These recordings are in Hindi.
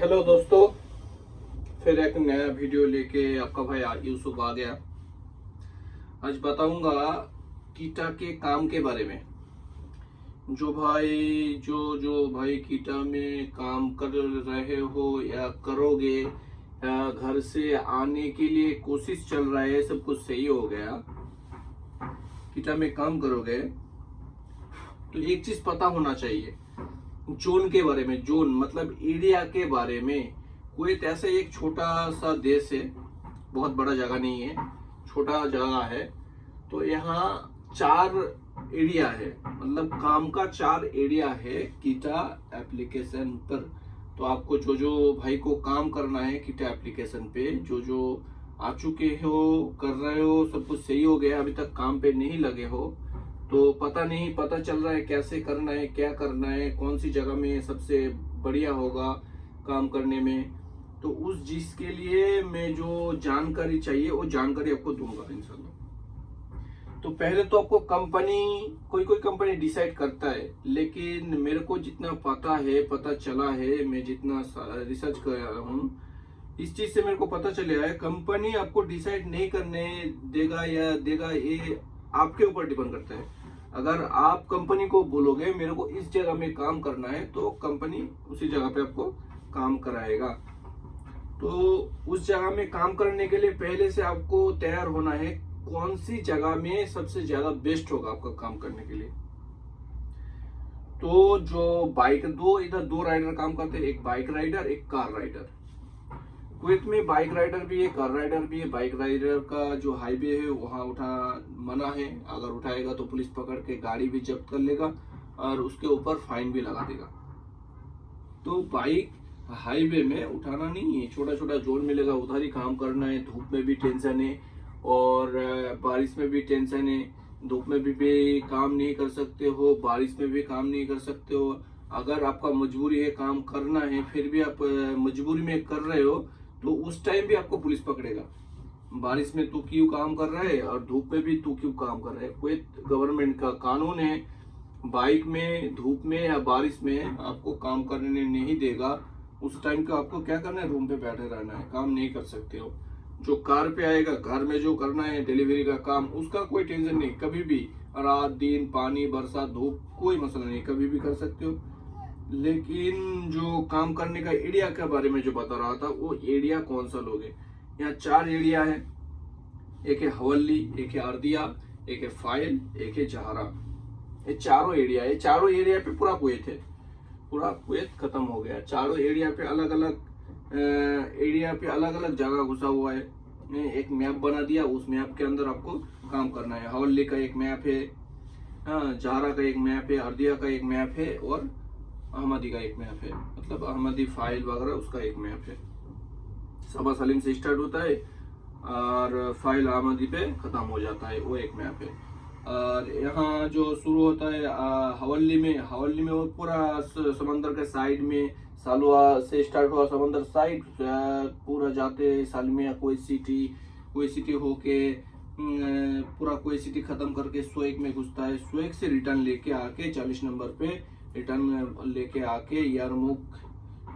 हेलो दोस्तों, फिर एक नया वीडियो लेके आपका भाई यूसुफ आ गया। आज बताऊंगा कीटा के काम के बारे में। जो भाई कीटा में काम कर रहे हो या करोगे या घर से आने के लिए कोशिश चल रहा है, सब कुछ सही हो गया, कीटा में काम करोगे तो एक चीज पता होना चाहिए जोन के बारे में। जोन मतलब एरिया के बारे में। कुवैत ऐसा एक छोटा सा देश है, बहुत बड़ा जगह नहीं है, छोटा जगह है। तो यहाँ 4 एरिया है, मतलब काम का 4 एरिया है कीटा एप्लीकेशन पर। तो आपको जो भाई को काम करना है कीटा एप्लीकेशन पे, जो आ चुके हो, कर रहे हो, सब कुछ सही हो गया, अभी तक काम पे नहीं लगे हो तो पता चल रहा है कैसे करना है, क्या करना है, कौन सी जगह में सबसे बढ़िया होगा काम करने में। तो उस चीज के लिए मैं जो जानकारी चाहिए वो जानकारी आपको दूंगा इंशाल्लाह। तो पहले तो आपको कोई कंपनी डिसाइड करता है, लेकिन मेरे को जितना पता चला है, मैं जितना रिसर्च कर रहा हूँ, इस चीज से मेरे को पता चला है कंपनी आपको डिसाइड नहीं करने देगा या देगा, ये आपके ऊपर डिपेंड करता है। अगर आप कंपनी को बोलोगे मेरे को इस जगह में काम करना है तो कंपनी उसी जगह पे आपको काम कराएगा। तो उस जगह में काम करने के लिए पहले से आपको तैयार होना है कौन सी जगह में सबसे ज्यादा बेस्ट होगा आपका काम करने के लिए। तो इधर दो राइडर काम करते हैं, एक बाइक राइडर एक कार राइडर। कुवैत में बाइक राइडर भी है, कार राइडर भी है। बाइक राइडर का जो हाईवे है वहां उठा मना है, अगर उठाएगा तो पुलिस पकड़ के गाड़ी भी जब्त कर लेगा और उसके ऊपर फाइन भी लगा देगा। तो बाइक हाईवे में उठाना नहीं है, छोटा छोटा जोन मिलेगा उधर ही काम करना है। धूप में भी टेंशन है और बारिश में भी टेंशन है। धूप में भी काम नहीं कर सकते हो, बारिश में भी काम नहीं कर सकते हो। अगर आपका मजबूरी है काम करना है, फिर भी आप मजबूरी में कर रहे हो तो उस टाइम भी आपको पुलिस पकड़ेगा। बारिश में तू क्यों काम कर रहा है और धूप में भी तू क्यों काम कर रहा है। कुवैत गवर्नमेंट का कानून है, बाइक में, धूप में या बारिश में आपको काम करने नहीं देगा। उस टाइम का आपको क्या करना है, रूम पे बैठे रहना है, काम नहीं कर सकते हो। जो कार पे आएगा, घर में जो करना है डिलीवरी का काम, उसका कोई टेंशन नहीं, कभी भी रात दिन पानी बरसात धूप कोई मसला नहीं, कभी भी कर सकते हो। लेकिन जो काम करने का एरिया के बारे में जो बता रहा था, वो एरिया कौन सा लोगे। यहाँ 4 एरिया है, एक है हवल्ली, एक है अर्दिया, एक है फाइल, एक है जहारा। ये चारों एरिया है। चारों एरिया पे पूरा कुवैत है, पूरा कुवैत खत्म हो गया। चारों एरिया पे अलग अलग जगह घुसा हुआ है। एक मैप बना दिया, उस मैप के अंदर आपको काम करना है। हवल्ली का एक मैप है, जहारा का एक मैप है, अर्दिया का एक मैप है और अहमदी का एक मैप है, मतलब अहमदी फाइल वगैरह उसका एक मैप है। सबा सलीम से स्टार्ट होता है और फाइल अहमदी पे खत्म हो जाता है, वो एक मैप है। और यहाँ जो शुरू होता है हवल्ली में वो पूरा समंदर के साइड में, सालवा से स्टार्ट हुआ समंदर साइड पूरा जाते सालमिया कुवैत सिटी होके पूरा कुवैत सिटी खत्म करके सुएक में घुसता है। सुएक से रिटर्न लेके आके 40 नंबर पे रिटर्न लेके आके यरमुक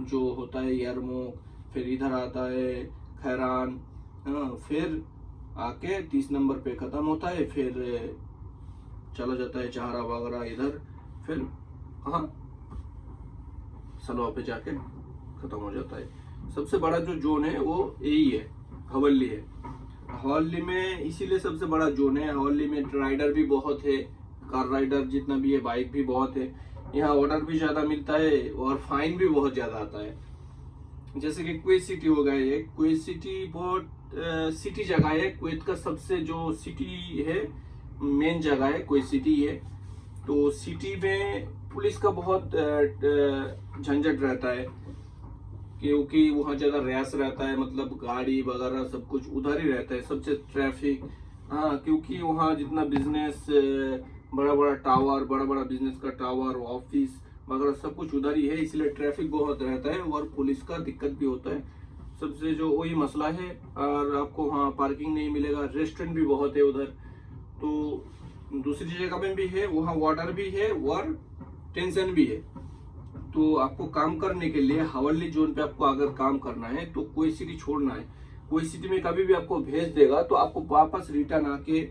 जो होता है, यरमुक, फिर इधर आता है खैरान, फिर आके 30 नंबर पे खत्म होता है, फिर चला जाता है जहारा वगैरह इधर, फिर कहाँ सलवा पे जाके खत्म हो जाता है। सबसे बड़ा जो जोन है वो यही है, हवल्ली है। हवल्ली में इसीलिए सबसे बड़ा जोन है। हवल्ली में राइडर भी बहुत है, कार राइडर जितना भी है, बाइक भी बहुत है। यहाँ ऑर्डर भी ज्यादा मिलता है और फाइन भी बहुत ज्यादा आता है। जैसे कि कुवैत सिटी हो गया, ये कुवैत सिटी बहुत सिटी जगह है। कुवैत का सबसे जो सिटी है, मेन जगह है कुवैत सिटी है। तो सिटी में पुलिस का बहुत झंझट रहता है, क्योंकि वहाँ ज्यादा रैश रहता है, मतलब गाड़ी वगैरह सब कुछ उधर ही रहता है, सबसे ट्रैफिक। हाँ, क्योंकि वहाँ जितना बिजनेस, बड़ा बड़ा बिजनेस का टावर, ऑफिस वगैरह सब कुछ उधर ही है, इसलिए ट्रैफिक बहुत रहता है और पुलिस का दिक्कत भी होता है। सबसे जो वही मसला है। और आपको वहाँ पार्किंग नहीं मिलेगा। रेस्टोरेंट भी बहुत है उधर। तो दूसरी जगह में भी है, वहाँ वाटर भी है और टेंशन भी है। तो आपको काम करने के लिए हवाली जोन पे आपको अगर काम करना है तो कोई सिटी छोड़ना है, कोई सिटी में कभी भी आपको भेज देगा तो आपको वापस रिटर्न आके,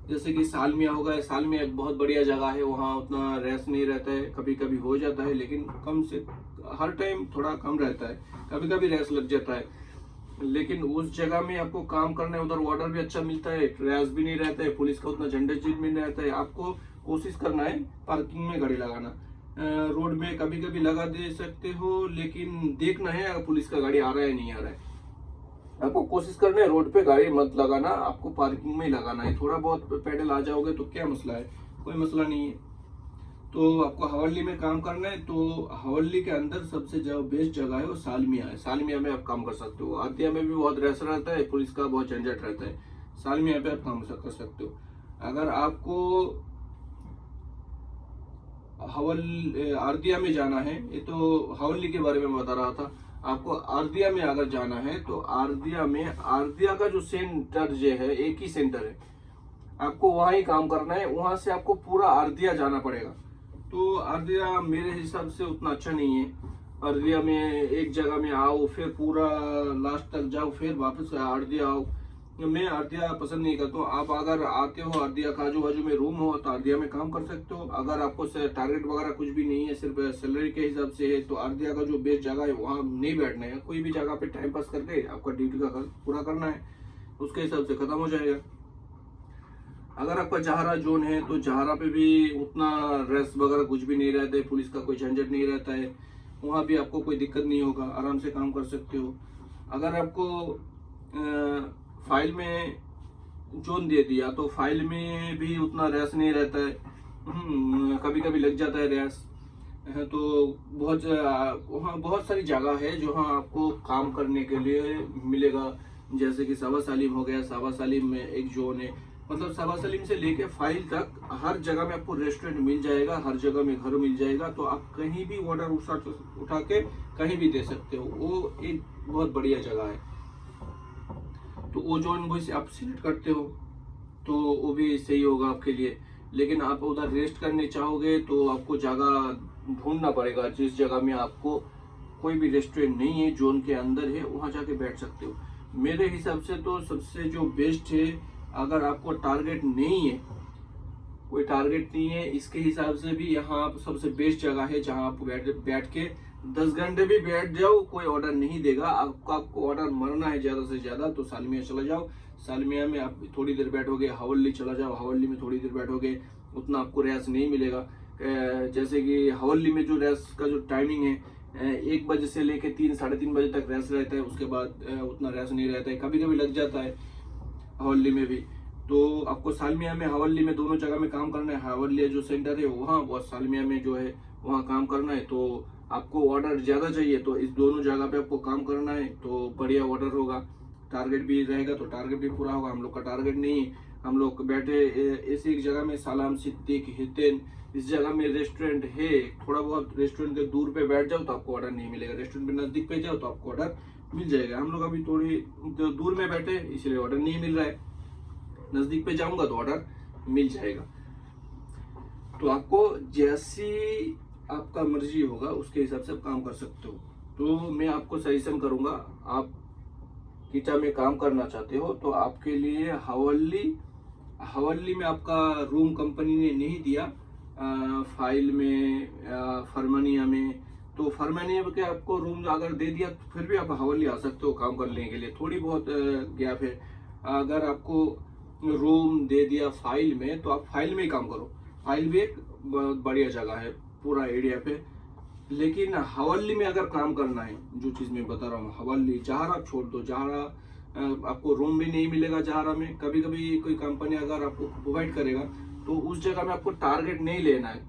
जैसे कि सालमिया हो गया, सालमिया एक बहुत बढ़िया जगह है, वहाँ उतना रेस नहीं रहता है, कभी कभी हो जाता है लेकिन कम से हर टाइम थोड़ा कम रहता है, कभी कभी रेस लग जाता है, लेकिन उस जगह में आपको काम करना है, उधर वाटर भी अच्छा मिलता है, रेस भी नहीं रहता है, पुलिस का उतना झंझट भी नहीं रहता है। आपको कोशिश करना है पार्किंग में गाड़ी लगाना, रोड में कभी कभी लगा दे सकते हो, लेकिन देखना है अगर पुलिस का गाड़ी आ रहा है नहीं आ रहा है। आपको कोशिश करना है रोड पे गाड़ी मत लगाना, आपको पार्किंग में ही लगाना है। थोड़ा बहुत पैदल आ जाओगे तो क्या मसला है, कोई मसला नहीं है। तो आपको हवाली में काम करना है तो हवाली के अंदर सबसे जो बेस्ट जगह है वो सालमिया है। सालमिया में आप काम कर सकते हो। आदिया में भी बहुत रेस रहता है, पुलिस का बहुत झंझट रहता है, सालमिया पे आप काम कर सकते हो। अगर आपको आर्दिया में जाना है, ये तो हवाली के बारे में बता रहा था, आपको आर्दिया में अगर जाना है तो आर्दिया का जो सेंटर जो है एक ही सेंटर है, आपको वहां ही काम करना है। वहां से आपको पूरा आर्दिया जाना पड़ेगा। तो आर्दिया मेरे हिसाब से उतना अच्छा नहीं है। आर्दिया में एक जगह में आओ, फिर पूरा लास्ट तक जाओ, फिर वापस आर्दिया आओ। मैं आर्दिया पसंद नहीं करता हूँ। आप अगर आते हो आर्दिया का आजू बाजू में रूम हो तो आर्दिया में काम कर सकते हो। अगर आपको टारगेट वगैरह कुछ भी नहीं है, सिर्फ सैलरी के हिसाब से है, तो आर्दिया का जो बेस्ट जगह है वहाँ नहीं बैठना है। कोई भी जगह पे टाइम पास करके आपका ड्यूटी का पूरा करना है, उसके हिसाब से खत्म हो जाएगा। अगर आपका जहारा जोन है तो जहारा पे भी उतना रेस वगैरह कुछ भी नहीं रहता है, पुलिस का कोई झंझट नहीं रहता है, वहाँ भी आपको कोई दिक्कत नहीं होगा, आराम से काम कर सकते हो। अगर आपको फाइल में जोन दे दिया तो फाइल में भी उतना रेस नहीं रहता है, कभी कभी लग जाता है रेस। तो वहाँ बहुत सारी जगह है जहाँ आपको काम करने के लिए मिलेगा। जैसे कि सावा सालिम हो गया, सावा सालिम में एक जोन है, मतलब सावा सालिम से लेके फाइल तक हर जगह में आपको रेस्टोरेंट मिल जाएगा, हर जगह में घर मिल जाएगा। तो आप कहीं भी ऑर्डर उठा के कहीं भी दे सकते हो। वो एक बहुत बढ़िया जगह है। तो वो जोन वैसे आप सिलेक्ट करते हो तो वो भी सही होगा आपके लिए। लेकिन आप उधर रेस्ट करने चाहोगे तो आपको जगह ढूंढना पड़ेगा, जिस जगह में आपको कोई भी रेस्टोरेंट नहीं है, जोन के अंदर है, वहां जाके बैठ सकते हो। मेरे हिसाब से तो सबसे जो बेस्ट है, अगर आपको टारगेट नहीं है, कोई टारगेट नहीं है, इसके हिसाब से भी यहाँ सबसे बेस्ट जगह है जहाँ आप बैठ के 10 घंटे भी बैठ जाओ, कोई ऑर्डर नहीं देगा। आपको ऑर्डर मरना है ज्यादा से ज्यादा तो सालमिया चला जाओ। सालमिया में आप थोड़ी देर बैठोगे, हवल्ली चला जाओ, हवल्ली में थोड़ी देर बैठोगे, उतना आपको रेस नहीं मिलेगा। जैसे कि हवल्ली में जो रेस का जो टाइमिंग है 1 बजे से लेके 3 साढ़े 3 बजे तक रेस रहता है, उसके बाद उतना रेस नहीं रहता है, कभी कभी लग जाता है हवल्ली में भी। तो आपको सालमिया में हवल्ली में दोनों जगह में काम करना है। हवल्ली जो सेंटर है वहाँ, और सालमिया में जो है वहाँ काम करना है। तो आपको ऑर्डर ज्यादा चाहिए तो इस दोनों जगह पे आपको काम करना है, तो बढ़िया ऑर्डर होगा, टारगेट भी रहेगा तो टारगेट भी पूरा होगा। हम लोग का टारगेट नहीं है, हम लोग बैठे ऐसी एक जगह में सालाम सिद्दीक हितेन, इस जगह में रेस्टोरेंट है, थोड़ा बहुत रेस्टोरेंट के दूर पे बैठ जाओ तो आपको ऑर्डर नहीं मिलेगा, रेस्टोरेंट पे नजदीक पे जाओ तो आपको ऑर्डर मिल जाएगा। हम लोग अभी थोड़ी दूर में बैठे इसलिए ऑर्डर नहीं मिल रहा है, नजदीक पे जाऊंगा तो ऑर्डर मिल जाएगा। तो आपको जैसी आपका मर्जी होगा उसके हिसाब से आप काम कर सकते हो। तो मैं आपको सजेशन करूंगा, आप कीटा में काम करना चाहते हो तो आपके लिए हवल्ली में आपका रूम कंपनी ने नहीं दिया, फाइल में फरमानिया में, तो फरमानिया के आपको रूम अगर दे दिया तो फिर भी आप हवल्ली आ सकते हो काम करने के लिए, थोड़ी बहुत गैप है। अगर आपको रूम दे दिया फाइल में तो आप फाइल में ही काम करो, फाइल भी एक बहुत बढ़िया जगह है पूरा एरिया पे। लेकिन हवल्ली में अगर काम करना है, जो चीज मैं बता रहा हूँ, हवल्ली जहारा छोड़ दो, जहारा आपको रूम भी नहीं मिलेगा। जहारा में कभी कभी कोई कंपनी अगर आपको प्रोवाइड करेगा तो उस जगह में आपको टारगेट नहीं लेना है,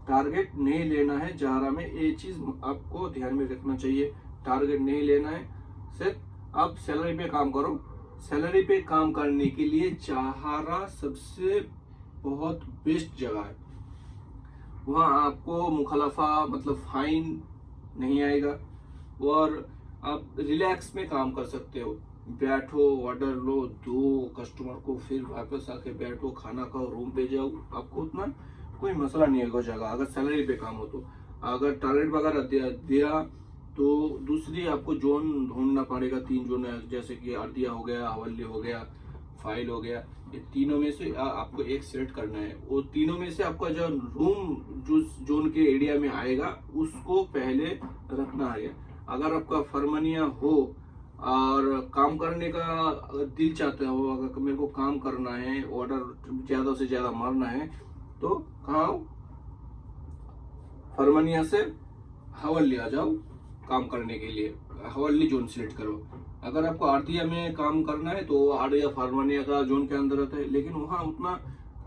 टारगेट नहीं लेना है जहारा में, ये चीज आपको ध्यान में रखना चाहिए। टारगेट नहीं लेना है, सिर्फ आप सैलरी पे काम करो। सैलरी पे काम करने के लिए जहारा सबसे बहुत बेस्ट जगह है। वहाँ आपको मुखलफा मतलब फाइन नहीं आएगा और आप रिलैक्स में काम कर सकते हो। बैठो, ऑर्डर लो, दो कस्टमर को, फिर वापस आके बैठो, खाना खाओ, रूम पे जाओ, आपको उतना कोई मसला नहीं होगा जगह, अगर सैलरी पे काम हो तो। अगर टारगेट वगैरह दिया तो दूसरी आपको जोन ढूंढना पड़ेगा। 3 जोन है, जैसे कि अर्दिया हो गया, हवल्ली हो गया, फाइल हो गया। ये तीनों में से आपको एक सेलेक्ट करना है। वो तीनों में से आपका जो रूम जो जोन के एरिया में आएगा उसको पहले रखना है। अगर आपका फरमानिया हो और काम करने का दिल चाहता हो, अगर मेरे को काम करना है, ऑर्डर ज्यादा से ज्यादा मारना है, तो कहाँ फरमानिया से हवल्ली आ जाओ काम करने के लिए, हवल्ली जोन सिलेक्ट करो। अगर आपको आरतिया में काम करना है तो आरतिया फरमानिया का जोन के अंदर रहता है, लेकिन वहाँ उतना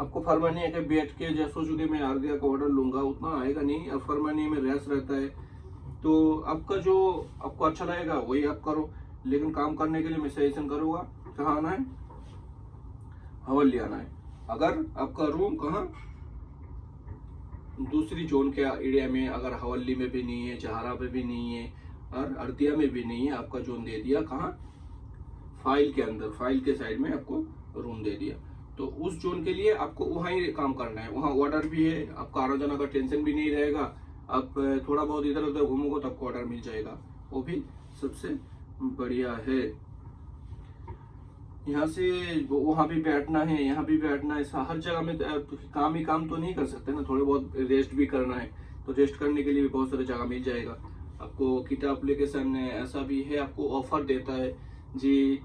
आपको फरमानिया के बैठ के जैसे सोचो कि मैं आरतिया का ऑर्डर लूंगा उतना आएगा नहीं। अब फरमानिया में रेस रहता है, तो आपका जो आपको अच्छा लगेगा वही आप करो। लेकिन काम करने के लिए मैं सजेशन करूँगा कहाँ आना है, हवल्ली आना है। अगर आपका रूम कहाँ दूसरी जोन के एरिया में, अगर हवल्ली में भी नहीं है, जहारा में भी नहीं है और अर्दिया में भी नहीं है, आपका जोन दे दिया कहाँ, फाइल के अंदर, फाइल के साइड में आपको रूम दे दिया, तो उस जोन के लिए आपको वहाँ ही काम करना है। वहाँ ऑर्डर भी है, आपका आना जाना का टेंशन भी नहीं रहेगा। आप थोड़ा बहुत इधर उधर घूमोगे तो आपको ऑर्डर मिल जाएगा, वो भी सबसे बढ़िया है। यहाँ से वहाँ भी बैठना है, यहाँ भी बैठना है, हर जगह में काम ही काम तो नहीं कर सकते ना, थोड़े बहुत रेस्ट भी करना है। तो रेस्ट करने के लिए भी बहुत सारी जगह मिल जाएगा आपको। किटा एप्लीकेशन ऐसा भी है, आपको ऑफर देता है जी,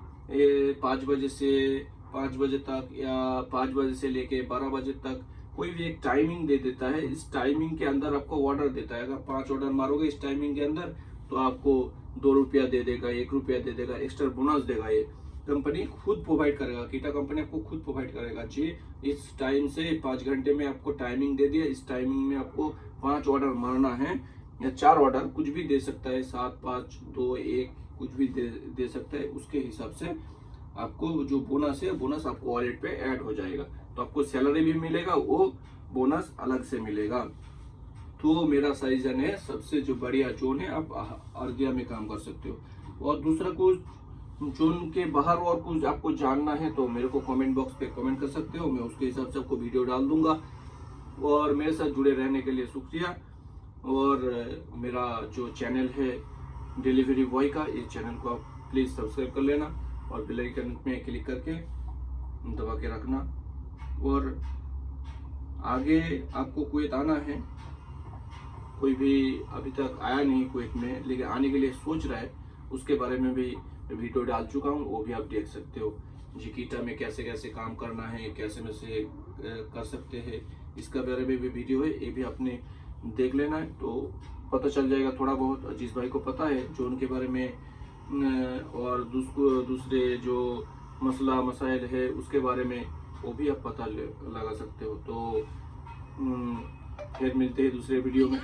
5 बजे से 5 बजे तक या 5 बजे से लेके 12 बजे तक कोई भी एक टाइमिंग दे देता है। इस टाइमिंग के अंदर आपको ऑर्डर देता है। अगर 5 ऑर्डर मारोगे इस टाइमिंग के अंदर तो आपको 2 रुपया दे देगा, 1 रुपया दे देगा, एक्स्ट्रा बोनस देगा। ये कंपनी खुद प्रोवाइड करेगा, कीटा कंपनी आपको खुद प्रोवाइड करेगा जी। इस टाइम से 5 घंटे में आपको टाइमिंग दे दिया, इस टाइमिंग में आपको 5 ऑर्डर मारना है या 4 ऑर्डर, कुछ भी दे सकता है, 7, 5, 2, 1 कुछ भी दे सकता है। उसके हिसाब से आपको जो बोनस है, बोनस आपको वॉलेट पे ऐड हो जाएगा। तो आपको सैलरी भी मिलेगा, वो बोनस अलग से मिलेगा। तो मेरा सजेशन है, सबसे जो बढ़िया जोन है, आप अर्दिया में काम कर सकते हो। और दूसरा कुछ जोन के बाहर और कुछ आपको जानना है तो मेरे को कमेंट बॉक्स पे कमेंट कर सकते हो, मैं उसके हिसाब से आपको वीडियो डाल दूंगा। और मेरे साथ जुड़े रहने के लिए शुक्रिया। और मेरा जो चैनल है डिलीवरी बॉय का, इस चैनल को आप प्लीज़ सब्सक्राइब कर लेना और बेल आइकन में क्लिक करके दबा के रखना। और आगे आपको कुवैत आना है, कोई भी अभी तक आया नहीं कुवैत में लेकिन आने के लिए सोच रहा है, उसके बारे में भी वीडियो डाल चुका हूँ, वो भी आप देख सकते हो जी। कीटा में कैसे कैसे काम करना है, कैसे में से कर सकते हैं, इसका बारे में भी वीडियो है, ये भी आपने देख लेना है तो पता चल जाएगा थोड़ा बहुत। अजीज भाई को पता है जोन के बारे में, और दूसरे जो मसला मसाइल है उसके बारे में वो भी आप पता लगा सकते हो। तो फिर मिलते हैं दूसरे वीडियो में।